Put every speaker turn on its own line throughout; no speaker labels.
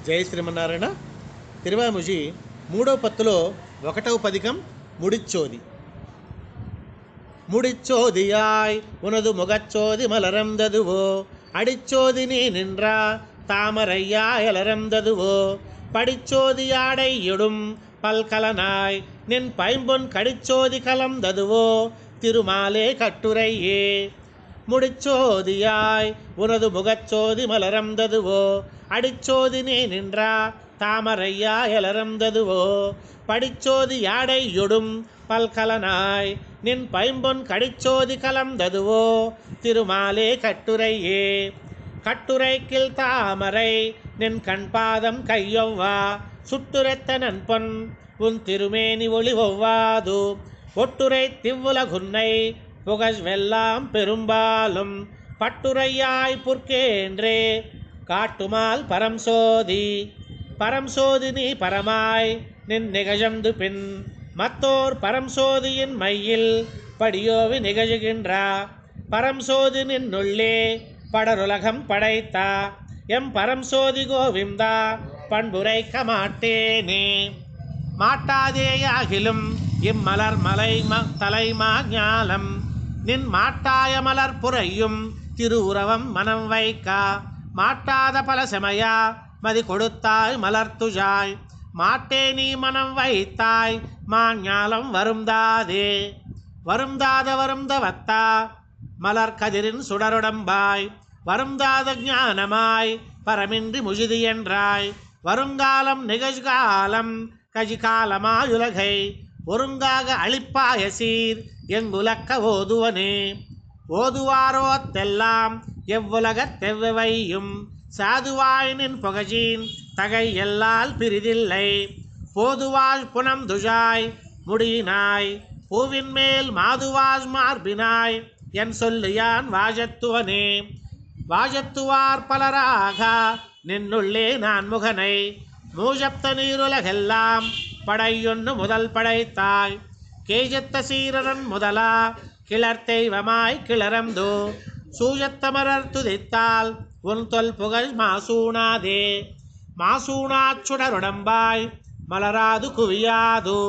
జై శ్రీమన్నారాయణ. తిరువాముజి మూడో పత్తులో 1వ పదికం ముడిచ్చోది. முடிச்சோதியாய் உனது முகச்சோதி மலரந்ததுவோ, அடிச்சோதி நீ நின்றா தாமரையாய் அலரந்ததுவோ, படிச்சோதியாடை இடும் பல்கலனாய் நின் பைம்பொன் கடிச்சோதி கலந்ததுவோ, திருமாலே கட்டுரையே. முடிச்சோதியாய் உனது முகச்சோதி மலரந்ததுவோ, அடிச்சோதி நீ நின்றா தாமரையாய் அலரந்ததுவோ, படிச்சோதி யாடை இடும் பல்கலனாய் நின் பைம்பொன் கடிச்சோதி கலந்ததுவோ, திருமாலே கட்டுரையே. கட்டுரைக்கில் தாமரை நின் கண்பாதம் கையொவ்வா, சுட்டுரைத்த நன்பொன் உன் திருமேனி ஒளி ஒவ்வாது, ஒட்டுரை திவ்வுலகுன்னை புகழ்வெல்லாம் பெரும்பாலும் பட்டுரையாய் புற்கேன்றே காட்டுமால் பரம்சோதி. பரம்சோதி நீ பரமாய் நின் நிகழந்து பின் மத்தோர் பரம்சோதியின் மையில் படியோவி நிகழ்கின்றா, பரம்சோதி நின்னுள்ளே படருலகம் படைத்தா, எம் பரம்சோதி கோவிந்தா பண்புரைக்க மாட்டேனே. மாட்டாதேயாகிலும் இம்மலர் மலை தலைமா ஞாலம் நின் மாட்டாய மலர் புரையும் திருவுரவம் மனம் வைக்கா, மாட்டாத பல செமையா மதி கொடுத்தாய் மலர்த்துஜாய், மாட்டே நீ மனம் வைத்தாய் மாஞாலம் வருந்தாதே. வருந்தாத வருந்தவத்தா மலர் கதிரின் சுடருடம்பாய், வருந்தாத ஞானமாய் பரமின்றி முஜிதி என்றாய், வருங்காலம் நிகழ்காலம் கஜிகாலமாயுலகை ஒருங்காக அழிப்பாய சீர் எங்குலக்க ஓதுவனே. ஓதுவாரோத்தெல்லாம் எவ்வுலகத் தெவ்வையும் சாதுவாயினின் புகஜீன் தகை எல்லால் பிரிதில்லை, போதுவாள் புனம் துஜாய் முடியினாய் பூவின் மேல் மாதுவாஸ் மார்பினாய் என் சொல்லியான் வாஜத்துவனே. வாஜத்துவார் பலராக நின்னுள்ளே நான் முகனை, மூஜப்த நீருலகெல்லாம் படையொன்னு முதல் படைத்தாய், கேஜத்த சீரரன் முதலா கிளர் தெய்வமாய் கிளரந்தோ, சூஜத்தமரர் துதித்தால் உன் தொல் புகழ் மாசூணாதே. மாசூணாச்சுடருடம்பாய் மலராது குவியாது,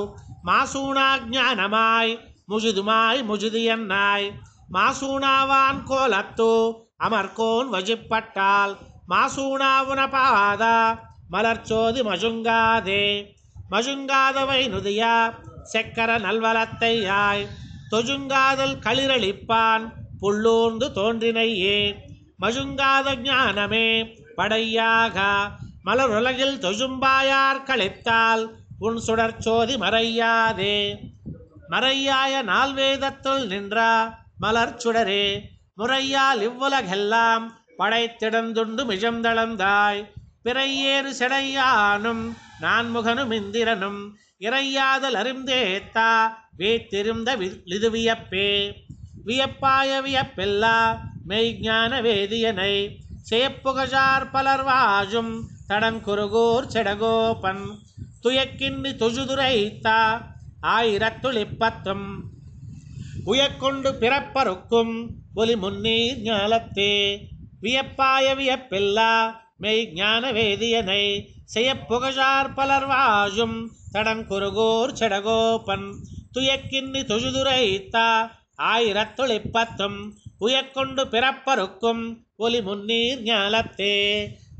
மாசூணா ஞானமாய் முஜிதுமாய் முஜிதியன்னாய், மாசூணாவான் கோலத்து அமர்கோன் வஜிப்பட்டால், மாசூணாவுன பாதா மலர்ச்சோதி மஜுங்காதே. மஜுங்காதவை நுதியா செக்கர நல்வலத்தையாய், தொஜுங்காதல் களிரளிப்பான் புள்ளூர்ந்து தோன்றினையே. மஜுங்காத ஞானமே படையாக மலருலகில் தொஜும்பாயார் கழித்தால் உன் சுடர்ச்சோதி மறையாதே. மறையாய நால்வேதத்துள் நின்றா மலர் சுடரே, முறையால் இவ்வுலகெல்லாம் படைத்திடந்துண்டு மிஜந்தளந்தாய், பிறையேறு செடையானும் நான்முகனும் இந்திரனும் இறையாதல் அறிந்தேத்தா வேத்திருந்த இது வியப்பே. வியப்பாய வியப்பெல்லா மெய்ஞான வேதியனை செயப்புகழார் பலர் வாஜும் தடங்குருகூர் செடகோபன், துயக்கின்னி துஜுதுரைத்தா ஆயிரத்துள் இப்பத்தும் உயக்கொண்டு பிறப்பருக்கும் ஒலி முன்னீர் ஞாலத்தே. வியப்பாய வியப்பெல்லா மெய்ஞான வேதியனை செயப்புகழார் பலர் வாஜும் தடங்குருகூர் செடகோபன், துயக்கின்னி துஜுதுரைத்தா ஆயிரத்துள் இப்பத்தும் உயக்கொண்டு பிறப்பருக்கும் ஒலி முன்னீர் ஞாலத்தே.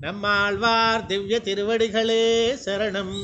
நம்மாழ்வார் திவ்ய திருவடிகளே சரணம்.